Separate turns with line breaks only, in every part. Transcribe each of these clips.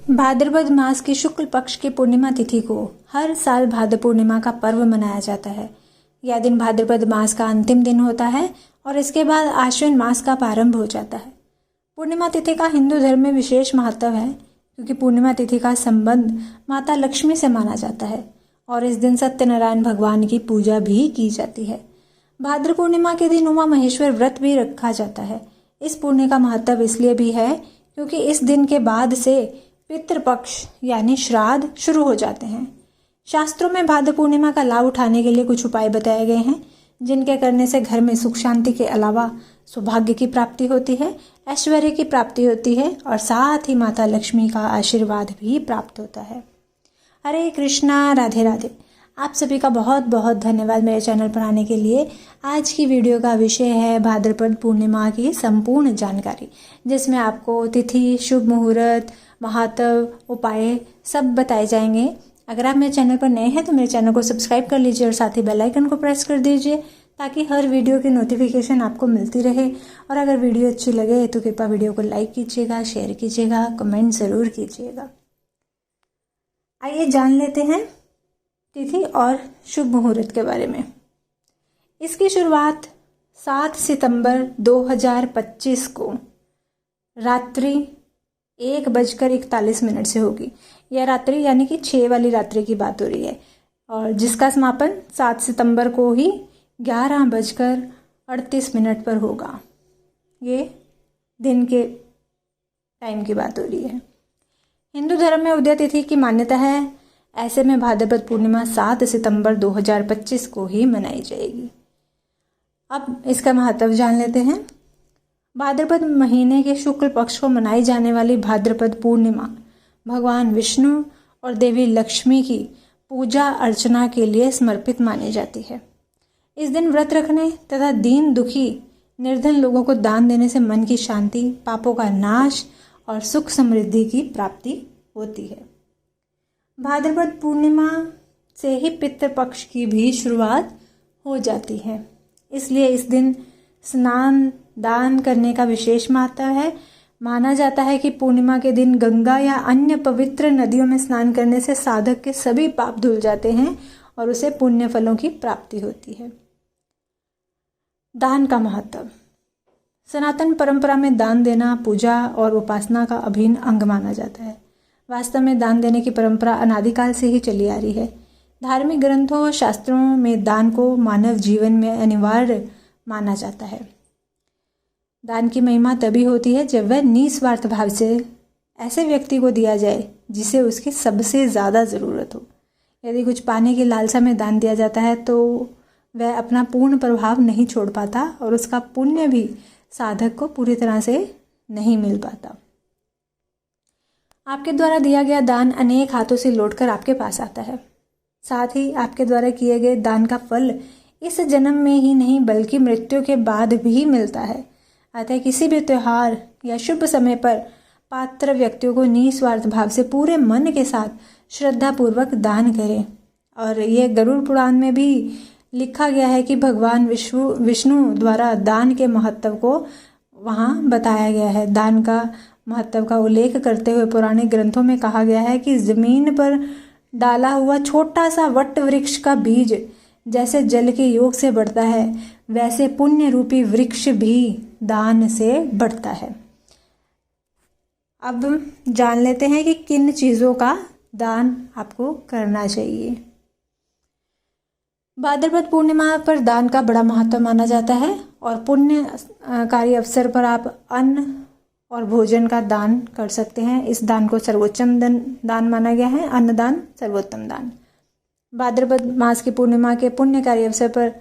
भाद्रपद मास की शुक्ल पक्ष की पूर्णिमा तिथि को हर साल भाद्र पूर्णिमा का पर्व मनाया जाता है। यह दिन भाद्रपद मास का अंतिम दिन होता है और इसके बाद आश्विन मास का प्रारंभ हो जाता है। पूर्णिमा तिथि का हिंदू धर्म में विशेष महत्व है क्योंकि पूर्णिमा तिथि का संबंध माता लक्ष्मी से माना जाता है और इस दिन सत्यनारायण भगवान की पूजा भी की जाती है। भाद्र पूर्णिमा के दिन उमा महेश्वर व्रत भी रखा जाता है। इस पुण्य का महत्व इसलिए भी है क्योंकि इस दिन के बाद से पितृपक्ष यानी श्राद्ध शुरू हो जाते हैं। शास्त्रों में भाद्र पूर्णिमा का लाभ उठाने के लिए कुछ उपाय बताए गए हैं जिनके करने से घर में सुख शांति के अलावा सौभाग्य की प्राप्ति होती है, ऐश्वर्य की प्राप्ति होती है और साथ ही माता लक्ष्मी का आशीर्वाद भी प्राप्त होता है। हरे कृष्णा, राधे राधे। आप सभी का बहुत बहुत धन्यवाद मेरे चैनल पर आने के लिए। आज की वीडियो का विषय है भाद्रपद पूर्णिमा की संपूर्ण जानकारी, जिसमें आपको तिथि, शुभ मुहूर्त, महात्व, उपाय सब बताए जाएंगे। अगर आप मेरे चैनल पर नए हैं तो मेरे चैनल को सब्सक्राइब कर लीजिए और साथ ही बेल आइकन को प्रेस कर दीजिए ताकि हर वीडियो की नोटिफिकेशन आपको मिलती रहे। और अगर वीडियो अच्छी लगे तो कृपया वीडियो को लाइक कीजिएगा, शेयर कीजिएगा, कमेंट ज़रूर कीजिएगा। आइए जान लेते हैं तिथि और शुभ मुहूर्त के बारे में। इसकी शुरुआत 7 सितंबर 2025 को रात्रि 1:41 से होगी। यह रात्रि यानी कि 6 वाली रात्रि की बात हो रही है और जिसका समापन 7 सितंबर को ही 11:38 पर होगा। ये दिन के टाइम की बात हो रही है। हिंदू धर्म में उदय तिथि की मान्यता है, ऐसे में भाद्रपद पूर्णिमा 7 सितंबर 2025 को ही मनाई जाएगी। अब इसका महत्व जान लेते हैं। भाद्रपद महीने के शुक्ल पक्ष को मनाई जाने वाली भाद्रपद पूर्णिमा भगवान विष्णु और देवी लक्ष्मी की पूजा अर्चना के लिए समर्पित मानी जाती है। इस दिन व्रत रखने तथा दीन दुखी निर्धन लोगों को दान देने से मन की शांति, पापों का नाश और सुख समृद्धि की प्राप्ति होती है। भाद्रपद पूर्णिमा से ही पितृपक्ष की भी शुरुआत हो जाती है, इसलिए इस दिन स्नान दान करने का विशेष महत्व है। माना जाता है कि पूर्णिमा के दिन गंगा या अन्य पवित्र नदियों में स्नान करने से साधक के सभी पाप धुल जाते हैं और उसे पुण्य फलों की प्राप्ति होती है। दान का महत्व। सनातन परंपरा में दान देना पूजा और उपासना का अभिन्न अंग माना जाता है। वास्तव में दान देने की परंपरा अनादिकाल से ही चली आ रही है। धार्मिक ग्रंथों और शास्त्रों में दान को मानव जीवन में अनिवार्य माना जाता है। दान की महिमा तभी होती है जब वह निस्वार्थ भाव से ऐसे व्यक्ति को दिया जाए जिसे उसकी सबसे ज़्यादा ज़रूरत हो। यदि कुछ पाने की लालसा में दान दिया जाता है तो वह अपना पूर्ण प्रभाव नहीं छोड़ पाता और उसका पुण्य भी साधक को पूरी तरह से नहीं मिल पाता। आपके द्वारा दिया गया दान अनेक हाथों से लौटकर आपके पास आता है। साथ ही आपके द्वारा किए गए दान का फल इस जन्म में ही नहीं बल्कि मृत्यु के बाद भी मिलता है। अतः किसी भी त्योहार या शुभ समय पर पात्र व्यक्तियों को निस्वार्थ भाव से पूरे मन के साथ श्रद्धा पूर्वक दान करें। और यह गरुड़ पुराण में भी लिखा गया है कि भगवान विष्णु द्वारा दान के महत्व को वहाँ बताया गया है। दान का महत्व का उल्लेख करते हुए पुराने ग्रंथों में कहा गया है कि जमीन पर डाला हुआ छोटा सा वट वृक्ष का बीज जैसे जल के योग से बढ़ता है, वैसे पुण्य रूपी वृक्ष भी दान से बढ़ता है। अब जान लेते हैं कि किन चीज़ों का दान आपको करना चाहिए। भाद्रपद पूर्णिमा पर दान का बड़ा महत्व माना जाता है और पुण्यकारी अवसर पर आप अन्न और भोजन का दान कर सकते हैं। इस दान को सर्वोत्तम दान माना गया है। अन्नदान सर्वोत्तम दान। भाद्रपद मास की पूर्णिमा के पुण्यकारी अवसर पर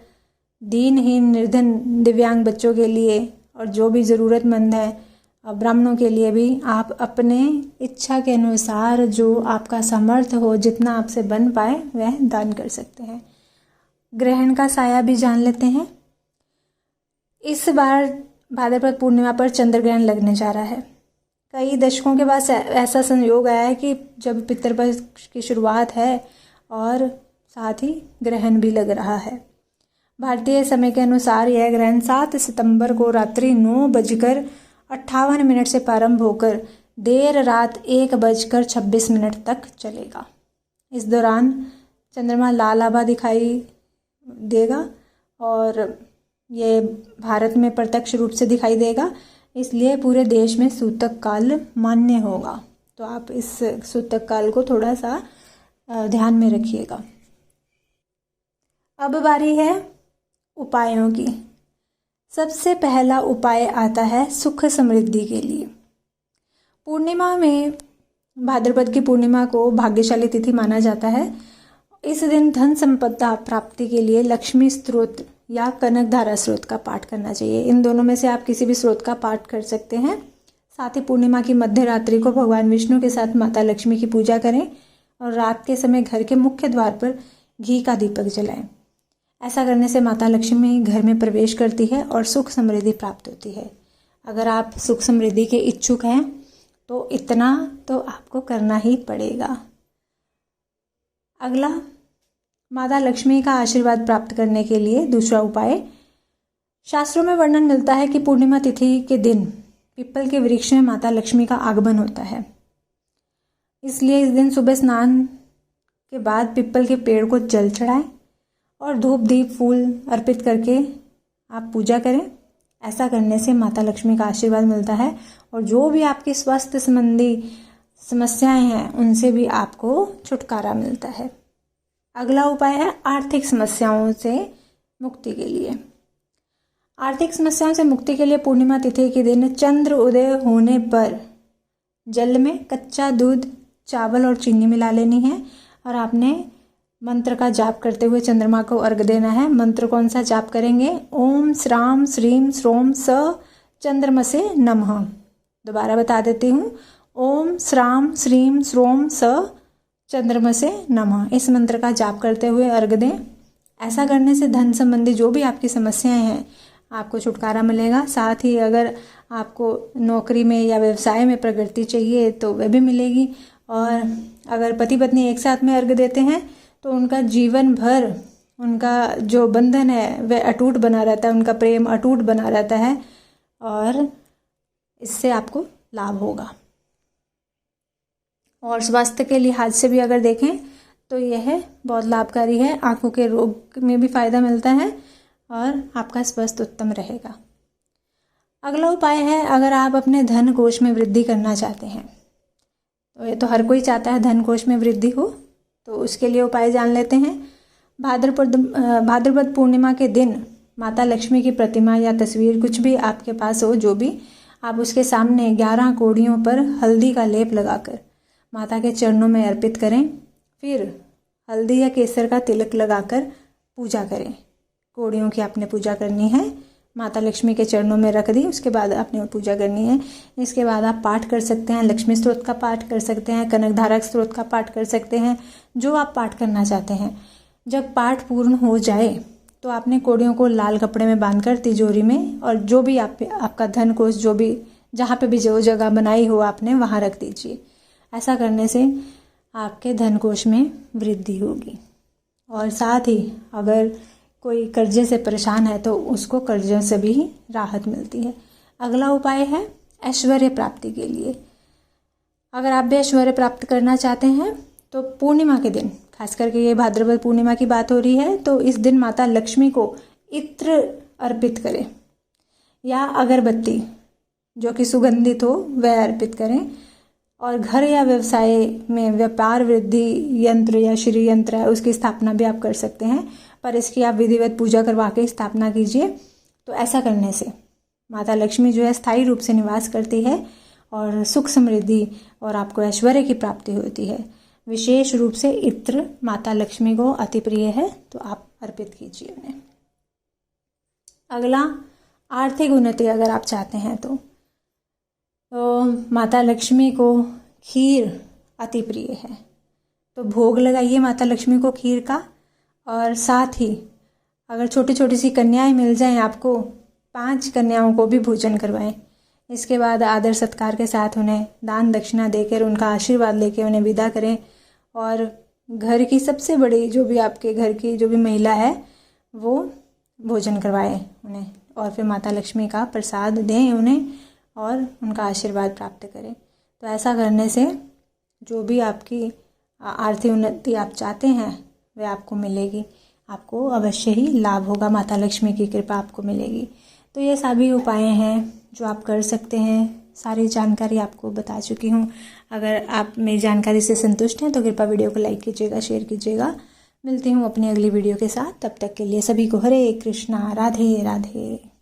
दीनहीन, निर्धन, दिव्यांग बच्चों के लिए और जो भी ज़रूरतमंद है ब्राह्मणों के लिए भी आप अपने इच्छा के अनुसार जो आपका सामर्थ्य हो, जितना आपसे बन पाए वह दान कर सकते हैं। ग्रहण का साया भी जान लेते हैं। इस बार भाद्रपद पूर्णिमा पर चंद्र ग्रहण लगने जा रहा है। कई दशकों के बाद ऐसा संयोग आया है कि जब पितृपक्ष की शुरुआत है और साथ ही ग्रहण भी लग रहा है। भारतीय समय के अनुसार यह ग्रहण 7 सितंबर को रात्रि 9:58 से प्रारंभ होकर देर रात 1:26 तक चलेगा। इस दौरान चंद्रमा लाल आभा दिखाई देगा और ये भारत में प्रत्यक्ष रूप से दिखाई देगा, इसलिए पूरे देश में सूतक काल मान्य होगा। तो आप इस सूतक काल को थोड़ा सा ध्यान में रखिएगा। अब बारी है उपायों की। सबसे पहला उपाय आता है सुख समृद्धि के लिए। पूर्णिमा में, भाद्रपद की पूर्णिमा को भाग्यशाली तिथि माना जाता है। इस दिन धन संपदा प्राप्ति के लिए लक्ष्मी स्तोत्र या कनक धारा स्रोत का पाठ करना चाहिए। इन दोनों में से आप किसी भी स्रोत का पाठ कर सकते हैं। साथ ही पूर्णिमा की मध्य रात्रि को भगवान विष्णु के साथ माता लक्ष्मी की पूजा करें और रात के समय घर के मुख्य द्वार पर घी का दीपक जलाएं। ऐसा करने से माता लक्ष्मी घर में प्रवेश करती है और सुख समृद्धि प्राप्त होती है। अगर आप सुख समृद्धि के इच्छुक हैं तो इतना तो आपको करना ही पड़ेगा। अगला, माता लक्ष्मी का आशीर्वाद प्राप्त करने के लिए दूसरा उपाय। शास्त्रों में वर्णन मिलता है कि पूर्णिमा तिथि के दिन पीपल के वृक्ष में माता लक्ष्मी का आगमन होता है। इसलिए इस दिन सुबह स्नान के बाद पीपल के पेड़ को जल चढ़ाएं और धूप दीप फूल अर्पित करके आप पूजा करें। ऐसा करने से माता लक्ष्मी का आशीर्वाद मिलता है और जो भी आपकी स्वास्थ्य संबंधी समस्याएं हैं उनसे भी आपको छुटकारा मिलता है। अगला उपाय है आर्थिक समस्याओं से मुक्ति के लिए। आर्थिक समस्याओं से मुक्ति के लिए पूर्णिमा तिथि के दिन चंद्र उदय होने पर जल में कच्चा दूध, चावल और चीनी मिला लेनी है और आपने मंत्र का जाप करते हुए चंद्रमा को अर्घ्य देना है। मंत्र कौन सा जाप करेंगे? ओम श्राम श्रीम श्रोम स चंद्रमसे नमः। दोबारा बता देती हूँ, ओम श्राम श्रीम श्रोम स चंद्रमसे नमः। इस मंत्र का जाप करते हुए अर्घ्य दें। ऐसा करने से धन संबंधी जो भी आपकी समस्याएं हैं आपको छुटकारा मिलेगा। साथ ही अगर आपको नौकरी में या व्यवसाय में प्रगति चाहिए तो वह भी मिलेगी। और अगर पति पत्नी एक साथ में अर्घ्य देते हैं तो उनका जीवन भर, उनका जो बंधन है वह अटूट बना रहता है, उनका प्रेम अटूट बना रहता है और इससे आपको लाभ होगा। और स्वास्थ्य के लिहाज से भी अगर देखें तो यह बहुत लाभकारी है। आंखों के रोग में भी फायदा मिलता है और आपका स्वास्थ्य उत्तम रहेगा। अगला उपाय है, अगर आप अपने धन कोष में वृद्धि करना चाहते हैं, तो ये तो हर कोई चाहता है धन कोष में वृद्धि हो, तो उसके लिए उपाय जान लेते हैं। भाद्रपद पूर्णिमा के दिन माता लक्ष्मी की प्रतिमा या तस्वीर कुछ भी आपके पास हो, जो भी, आप उसके सामने 11 कोड़ियों पर हल्दी का लेप लगाकर माता के चरणों में अर्पित करें। फिर हल्दी या केसर का तिलक लगाकर पूजा करें। कोड़ियों की आपने पूजा करनी है, माता लक्ष्मी के चरणों में रख दी, उसके बाद आपने पूजा करनी है। इसके बाद आप पाठ कर सकते हैं, लक्ष्मी स्तोत्र का पाठ कर सकते हैं, कनक धारा स्तोत्र का पाठ कर सकते हैं, जो आप पाठ करना चाहते हैं। जब पाठ पूर्ण हो जाए तो आपने कोड़ियों को लाल कपड़े में बांधकर तिजोरी में, और जो भी आपका धन कोष, जो भी जहाँ पे भी जो जगह बनाई हो आपने, वहाँ रख दीजिए। ऐसा करने से आपके धन कोष में वृद्धि होगी। और साथ ही अगर कोई कर्जे से परेशान है तो उसको कर्जों से भी राहत मिलती है। अगला उपाय है ऐश्वर्य प्राप्ति के लिए। अगर आप भी ऐश्वर्य प्राप्त करना चाहते हैं तो पूर्णिमा के दिन, खास करके ये भाद्रपद पूर्णिमा की बात हो रही है, तो इस दिन माता लक्ष्मी को इत्र अर्पित करें या अगरबत्ती जो कि सुगंधित हो वह अर्पित करें। और घर या व्यवसाय में व्यापार वृद्धि यंत्र या श्री यंत्र है उसकी स्थापना भी आप कर सकते हैं, पर इसकी आप विधिवत पूजा करवा के स्थापना कीजिए। तो ऐसा करने से माता लक्ष्मी जो है स्थायी रूप से निवास करती है और सुख समृद्धि और आपको ऐश्वर्य की प्राप्ति होती है। विशेष रूप से इत्र माता लक्ष्मी को अति प्रिय है, तो आप अर्पित कीजिए उन्हें। अगला, आर्थिक उन्नति अगर आप चाहते हैं तो माता लक्ष्मी को खीर अति प्रिय है, तो भोग लगाइए माता लक्ष्मी को खीर का। और साथ ही अगर छोटी छोटी सी कन्याएं मिल जाएं आपको, 5 कन्याओं को भी भोजन करवाएं। इसके बाद आदर सत्कार के साथ उन्हें दान दक्षिणा देकर उनका आशीर्वाद लेके उन्हें विदा करें। और घर की सबसे बड़ी, जो भी आपके घर की जो भी महिला है, वो भोजन करवाएं उन्हें और फिर माता लक्ष्मी का प्रसाद दें उन्हें और उनका आशीर्वाद प्राप्त करें। तो ऐसा करने से जो भी आपकी आर्थिक उन्नति आप चाहते हैं वह आपको मिलेगी, आपको अवश्य ही लाभ होगा, माता लक्ष्मी की कृपा आपको मिलेगी। तो ये सभी उपाय हैं जो आप कर सकते हैं। सारी जानकारी आपको बता चुकी हूँ। अगर आप मेरी जानकारी से संतुष्ट हैं तो कृपया वीडियो को लाइक कीजिएगा, शेयर कीजिएगा। मिलती हूँ अपनी अगली वीडियो के साथ, तब तक के लिए सभी को हरे कृष्णा, राधे राधे।